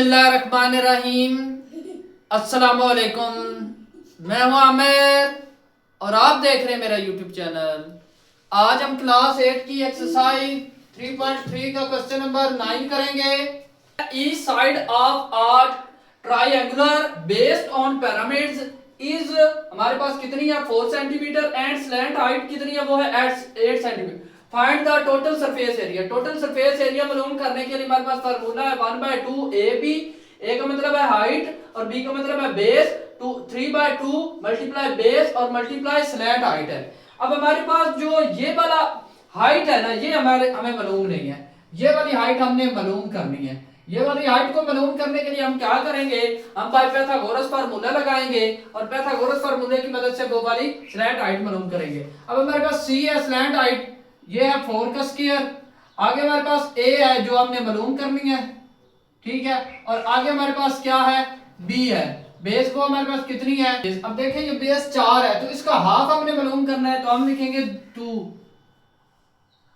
बिस्मिल्लाहिर्रहमानिर्रहीम। अस्सलामुअलैकुम। मैं हूं आमिर और आप देख रहे हैं मेरा यूट्यूब चैनल। आज हम क्लास 8 की एक्सरसाइज 3.3 का क्वेश्चन नंबर 9 करेंगे। Each side of art triangular based on pyramids is हमारे पास कितनी है 4 सेंटीमीटर एंड स्लैंट हाइट कितनी है वो है 8 centimetre. Find the total surface area. Total surface area मालूम करने के लिए हमारे पास फार्मूला है 1/2 ए बी। ए का मतलब है हाइट और बी का मतलब है बेस। 3/2 मल्टीप्लाई बेस और मल्टीप्लाई स्लैंट हाइट है। अब हमारे पास जो ये वाला हाइट है ना ये हमें मालूम नहीं है। ये वाली हाइट हमने मालूम करनी है। ये वाली हाइट को मालूम करने के लिए हम क्या करेंगे, हम पाइथागोरस फार्मूला लगाएंगे और पाइथागोरस फार्मूले की मदद से वो वाली स्लैंट हाइट मालूम करेंगे। अब हमारे पास सी है स्लैंट हाइट, ये है 4 का स्क्वायर। आगे हमारे पास ए है जो हमने मालूम करनी है, ठीक है। और आगे हमारे पास क्या है, बी है। बेस को हमारे पास कितनी है, अब देखें ये बेस 4 है तो इसका हाफ हमने मालूम करना है तो हम लिखेंगे 2।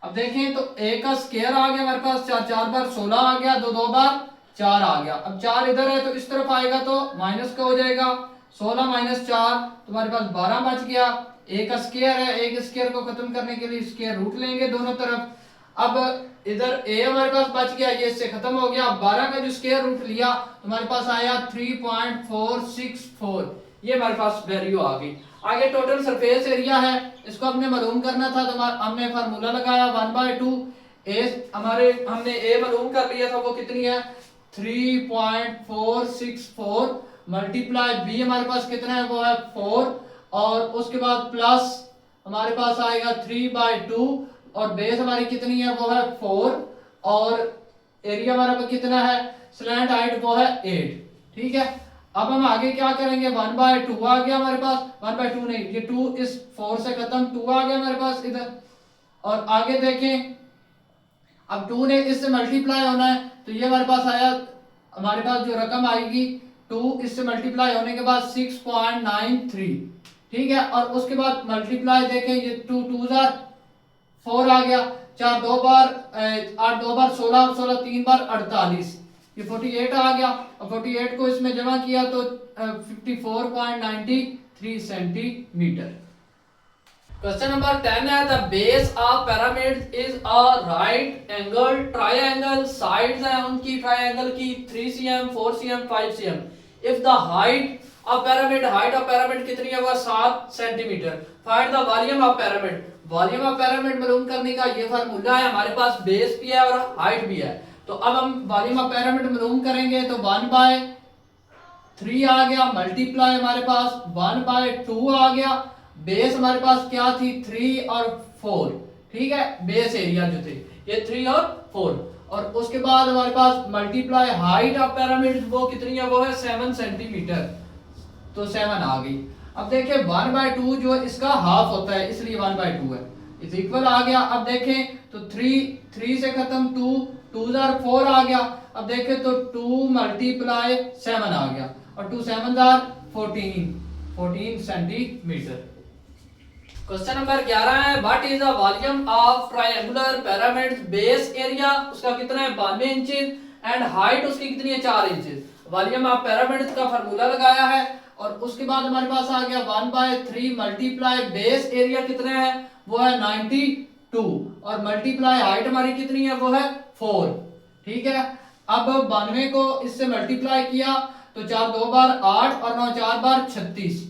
अब देखें तो ए का स्क्वायर आ गया हमारे पास 4 4 बार 16 आ गया, 2 2 बार 4 आ गया। अब 4 इधर है तो इस तरफ आएगा तो माइनस का हो जाएगा, 16 माइनस 4 तो हमारे पास 12 बच गया। ए का स्क्वायर है, ए के स्क्वायर को खत्म करने के लिए स्क्वायर रूट लेंगे दोनों तरफ। अब इधर ए हमारे पास बच गया, ये इससे खत्म हो गया। 12 का जो स्क्वायर रूट लिया तो हमारे पास आया 3.464, ये हमारे पास वैल्यू आ गई। आगे टोटल सरफेस एरिया है, इसको हमने मालूम करना था तो हमने फार्मूला लगाया 1/2 ए। हमने ए मालूम कर लिया था, वो कितनी है 3.464 मल्टीप्लाई बी हमारे पास कितना है वो है 4 और उसके बाद प्लस हमारे पास आएगा 3/2 और बेस हमारी कितनी है वो है 4 और एरिया हमारा कितना है स्लैंट हाइट वो है 8, ठीक है। अब हम आगे क्या करेंगे, 1/2 आ गया हमारे पास, 1/2 नहीं ये 2 इस 4 से खत्म, 2 आ गया हमारे पास इधर। और आगे देखें अब 2 ने इससे मल्टीप्लाई होना है तो ये हमारे पास आया, हमारे पास जो रकम आएगी 2 इससे मल्टीप्लाई होने के बाद 6.93, ठीक है। और उसके बाद मल्टीप्लाई देखें ये 2 2 4 आ गया, 4 2 बार 8 2 बार 16 16 3 बार 48, ये 48 आ गया। और 48 को इसमें जमा किया तो 54.93 सेंटीमीटर। क्वेश्चन नंबर 10 है the base of pyramid is a right angle triangle. Sides हैं उनकी ट्रायंगल की 3 cm 4 cm 5 cm। If the height of pyramid, height of pyramid कितनी है वो 7 centimetre. Find the volume of pyramid. Volume of pyramid मालूम करने का ये फार्मूला है, हमारे पास बेस भी है और हाइट भी है। तो अब हम वॉल्यूम ऑफ पिरामिड मालूम करेंगे तो 1/3 आ गया मल्टीप्लाई हमारे पास 1/2 आ गया। बेस हमारे पास क्या थी 3 और 4, ठीक है। बेस एरिया जो थे ये 3 और 4 और उसके बाद हमारे पास मल्टीप्लाई हाइट ऑफ पिरामिड वो कितनी है वो है 7 सेंटीमीटर, तो 7 आ गई। अब देखिए 1/2 जो इसका हाफ होता है इसलिए 1/2 है, इज इक्वल आ गया। अब देखें तो 3 से खत्म 2 2 4 आ गया। अब देखें तो 2 मल्टीप्लाई 7 आ गया और 2 7 14 सेंटीमीटर। क्वेश्चन नंबर 11 है what is the volume of triangular pyramid. Base area उसका कितना है 92 इंचेस एंड हाइट उसकी कितनी है 4 इंचेस। वॉल्यूम ऑफ पिरामिड का फार्मूला लगाया है और उसके बाद हमारे पास आ गया 1/3 मल्टीप्लाई बेस एरिया कितना है वो है 92 और मल्टीप्लाई हाइट हमारी कितनी है वो है 4, ठीक है। अब 92 को इससे मल्टीप्लाई किया तो 4 2 बार 8 और 9 4 बार 36,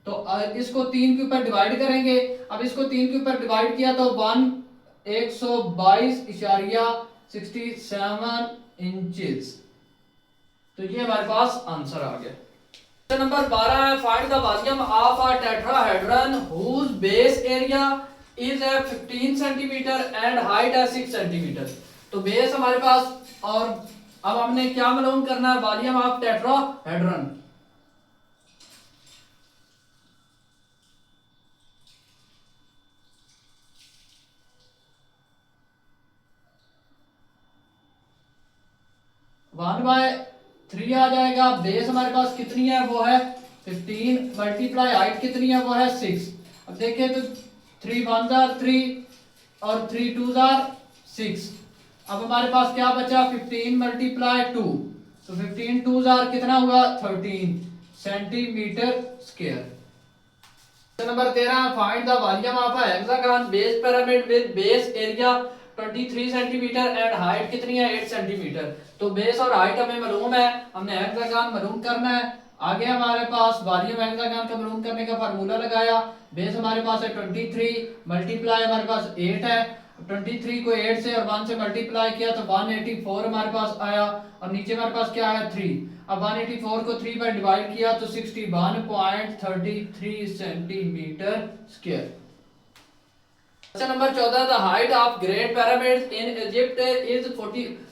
तो इसको 3 के ऊपर डिवाइड करेंगे। अब इसको 3 के ऊपर डिवाइड किया तो 122.67 इंचेस, तो ये हमारे पास आंसर आ गया। क्वेश्चन नंबर 12 है find the volume of a tetrahedron whose base area is 15 centimetre and height है 6 सेंटीमीटर। तो बेस हमारे पास और अब हमने क्या मालूम करना है volume of tetrahedron. One by 3 आ जाएगा। बेस हमारे पास कितनी है वो है 15 मल्टीप्लाई हाइट कितनी है वो है 6। अब देखें तो 3 1 3 और 3 2 6। अब हमारे पास क्या बचा 15 मल्टीप्लाई 2 तो 15 टू जार कितना हुआ 13 centimetre square. Question number 13, find the volume of a hexagon base pyramid with base area 23 centimetre and height कितनी है 8 सेंटीमीटर। तो बेस और हाइट हमें मालूम है, हमने हेक्सागन मालूम करना है। आगे हमारे पास वॉल्यूम हेक्सागन का मालूम करने का फार्मूला लगाया। बेस हमारे पास है 23 मल्टीप्लाई हमारे पास 8 है, 23 को 8 से और 1 से मल्टीप्लाई किया तो 184 हमारे पास आया और नीचे हमारे पास क्या है 3। अब 184 को 3 पर डिवाइड किया तो 61.33 centimetre square. Question number 14, the height of great pyramids in Egypt is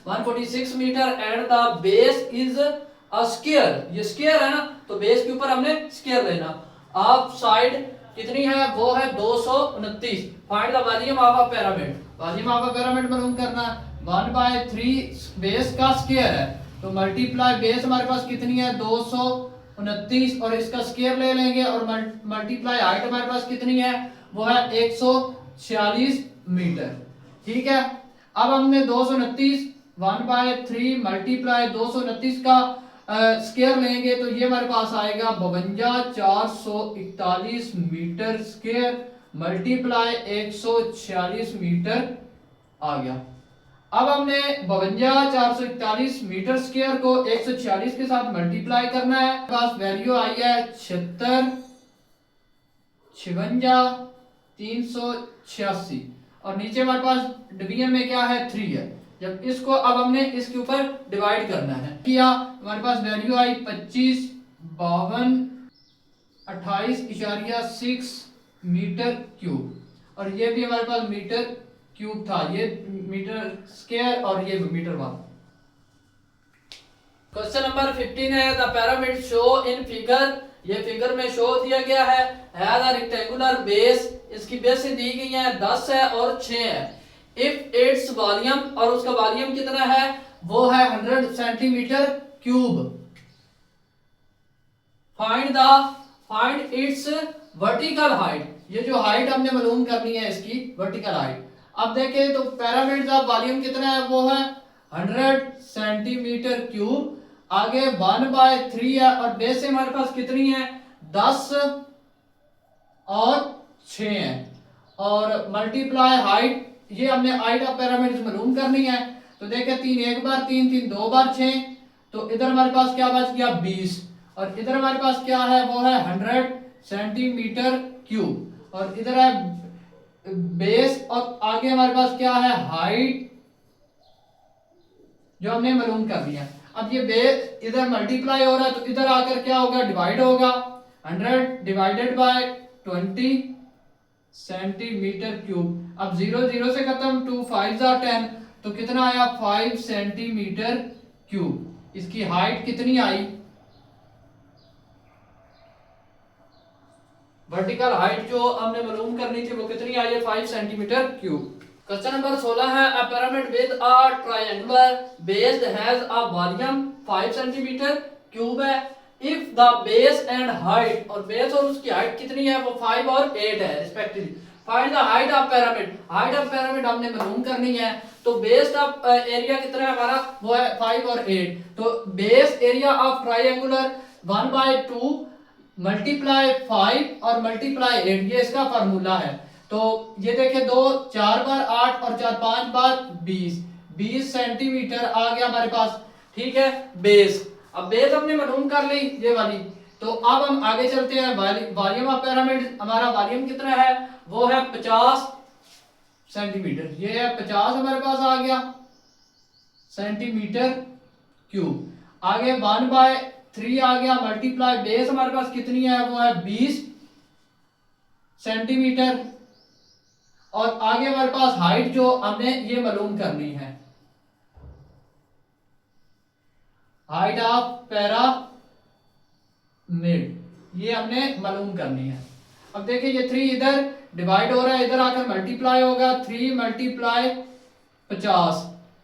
146 metre and the base is a square. ये स्क्वायर है ना, तो बेस के ऊपर हमने स्क्वायर लेना। ऑफ साइड कितनी है वो है 229। Find the volume of a pyramid, volume of a pyramid मालूम करना। 1/3 बेस का स्क्वायर है तो मल्टीप्लाई बेस हमारे पास कितनी है 229 और इसका स्क्वायर ले लेंगे और मल्टीप्लाई हाइट हमारे पास कितनी है वो है 146 मीटर। ठीक है, अब हमने 229 1/3 मल्टीप्लाई 229 का स्क्वायर लेंगे तो ये हमारे पास आएगा 52,441 मीटर स्क्वायर मल्टीप्लाई 146 मीटर आ गया। अब हमने 52,441 मीटर स्क्वायर को 146 के साथ मल्टीप्लाई करना है। पास वैल्यू आई है 76 56 386 और नीचे हमारे पास डिवीजन में क्या है 3 है। जब इसको अब हमने इसके ऊपर डिवाइड करना है किया, हमारे पास वैल्यू आई 25 52 28.6 मीटर क्यूब और ये भी हमारे पास मीटर क्यूब था, ये मीटर स्क्वायर और ये मीटर वन। क्वेश्चन नंबर 15 है, the pyramid show in figure, ये फिगर में शो दिया गया है हैज अ रेक्टेंगुलर बेस, इसकी बेस दी गई है 10 है और 6 है। इफ इट्स वॉल्यूम, और उसका वॉल्यूम कितना है वो है 100 centimetre cube. Find its vertical height, ये जो हाइट हमने मालूम करनी है इसकी वर्टिकल हाइट। अब देखें तो पिरामिड का वॉल्यूम कितना है वो है 100 सेंटीमीटर क्यूब। आगे 1/3 है और बेस से हमारे पास कितनी है 10 और 6 है और मल्टीप्लाई हाइट, ये हमने हाइट ऑफ पिरामिड मालूम करनी है। तो देखें 3 एक बार 3 3 2 बार 6, तो इधर हमारे पास क्या बच गया 20 और इधर हमारे पास क्या है वो है 100 सेंटीमीटर क्यूब और इधर है बेस और आगे हमारे पास क्या है हाइट जो हमने मालूम कर दिया। अब ये बेस इधर मल्टीप्लाई हो रहा है तो इधर आकर क्या होगा डिवाइड होगा, 100 डिवाइडेड बाय 20 सेंटीमीटर क्यूब। अब 0 0 से खत्म, 2 5 10 तो कितना आया 5 सेंटीमीटर क्यूब। इसकी हाइट कितनी आई, वर्टिकल हाइट जो हमने मालूम करनी थी वो कितनी आई है 5 सेंटीमीटर क्यूब। क्वेश्चन नंबर 16 है, a pyramid with a triangular base has a volume 5 centimetre cube है। If the base and height, और बेस और उसकी हाइट कितनी है वो 5 और 8 है respectively. Find the height of pyramid, height of pyramid हमने मालूम करनी है। तो बेस ऑफ एरिया कितना है हमारा वो है 5 और 8। तो base area of triangular 1/2 multiply 5 और मल्टीप्लाई 8, ये इसका फार्मूला है। तो ये देखिए 2 4 बार 8 और 4 5 बार 20 सेंटीमीटर आ गया हमारे पास। ठीक है, बेस, अब बेस हमने मालूम कर ली ये वाली। तो अब हम आगे चलते हैं, वॉल्यूम ऑफ पिरामिड, हमारा वॉल्यूम कितना है वो है 50 सेंटीमीटर, ये है 50 हमारे पास आ गया सेंटीमीटर क्यूब। आगे 1/3 आ गया मल्टीप्लाई बेस हमारे पास कितनी है वो है 20 सेंटीमीटर और आगे हमारे पास हाइट जो हमने ये मालूम करनी है, हाइट ऑफ पिरामिड ये हमने मालूम करनी है। अब देखिए ये 3 इधर डिवाइड हो रहा है, इधर आकर मल्टीप्लाई होगा 3 मल्टीप्लाई 50।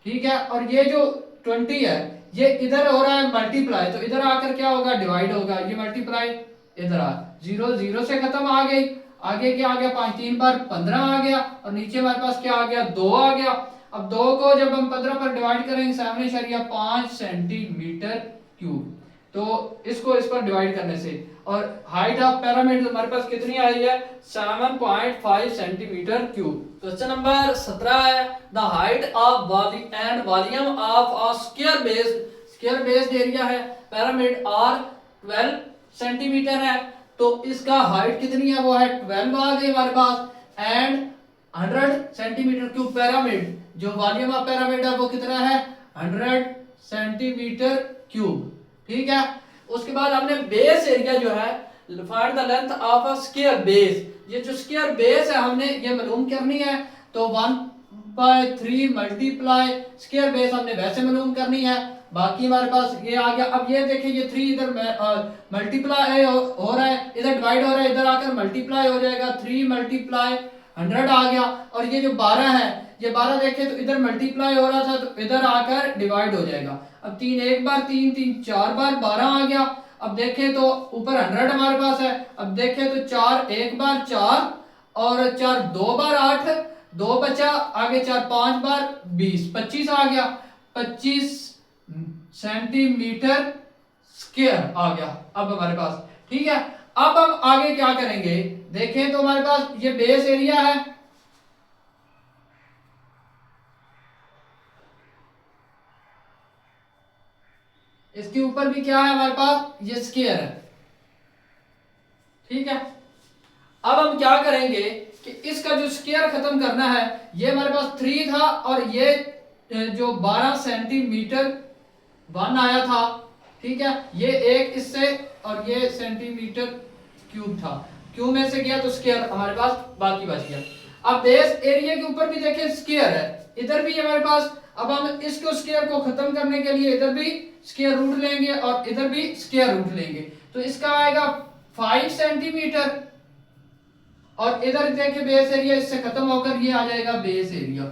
ठीक है, और ये जो 20 है ये इधर हो रहा है मल्टीप्लाई, तो इधर आकर क्या होगा डिवाइड होगा, ये मल्टीप्लाई इधर आ 0 0 से खत्म आ गई। आगे क्या आ गया 5 3 बार 15 आ गया और नीचे हमारे पास क्या आ गया 2 आ गया। अब 2 को जब हम 15 पर डिवाइड करेंगे 7.5 सेंटीमीटर क्यूब, तो इसको इस पर डिवाइड करने से, और हाइट ऑफ पिरामिड हमारे पास कितनी आई है 7.5 सेंटीमीटर क्यूब। क्वेश्चन नंबर 17 है the height of volume of a square based area है पिरामिड आर 12 सेंटीमीटर है, तो इसका हाइट कितनी है वो है 12 आ गई हमारे पास, एंड 100 सेंटीमीटर क्यूब पिरामिड, जो वॉल्यूम ऑफ पिरामिड है वो कितना है 100 सेंटीमीटर क्यूब। ठीक है, उसके बाद हमने बेस एरिया जो है find the length of a square base, ये जो स्क्वायर बेस है हमने ये मालूम करनी है, तो 1/3 मल्टीप्लाई स्क्वायर बेस हमने वैसे मालूम करनी है, बाकी हमारे पास ये आ गया। अब ये देखिए ये 3 इधर मल्टीप्लाई हो रहा है, इधर डिवाइड हो रहा है, इधर आकर मल्टीप्लाई हो जाएगा, 3 मल्टीप्लाई 100 आ गया, और ये जो 12 है ये 12 देखें तो इधर मल्टीप्लाई हो रहा था तो इधर आकर डिवाइड हो जाएगा। अब 3 एक बार 3 3 4 बार 12 आ गया। अब देखें तो ऊपर 100 हमारे पास है, अब देखें तो 4 एक बार 4 और 4 दो बार 8, 2 बचा, आगे 4 5 बार 20, 25 आ गया, 25 सेंटीमीटर स्क्वायर आ गया अब हमारे पास। ठीक है, अब हम आगे क्या करेंगे, देखें तो हमारे पास ये बेस एरिया है, इसके ऊपर भी क्या है हमारे पास ये स्क्वायर है। ठीक है, अब हम क्या करेंगे कि इसका जो स्क्वायर खत्म करना है, ये हमारे पास 3 था और ये जो 12 सेंटीमीटर 1 आया था। ठीक है, ये एक इससे और ये सेंटीमीटर क्यूब था, क्यूब में से गया तो स्क्वायर हमारे पास बाकी बच गया। अब बेस एरिया के ऊपर भी देखिए स्क्वायर है, इधर भी हमारे पास, अब हम इसको स्क्वायर को खत्म करने के लिए इधर भी स्क्वायर रूट लेंगे और इधर भी स्क्वायर रूट लेंगे, तो इसका आएगा 5 सेंटीमीटर, और इधर देखिए बेस एरिया इससे खत्म होकर ये आ जाएगा बेस एरिया।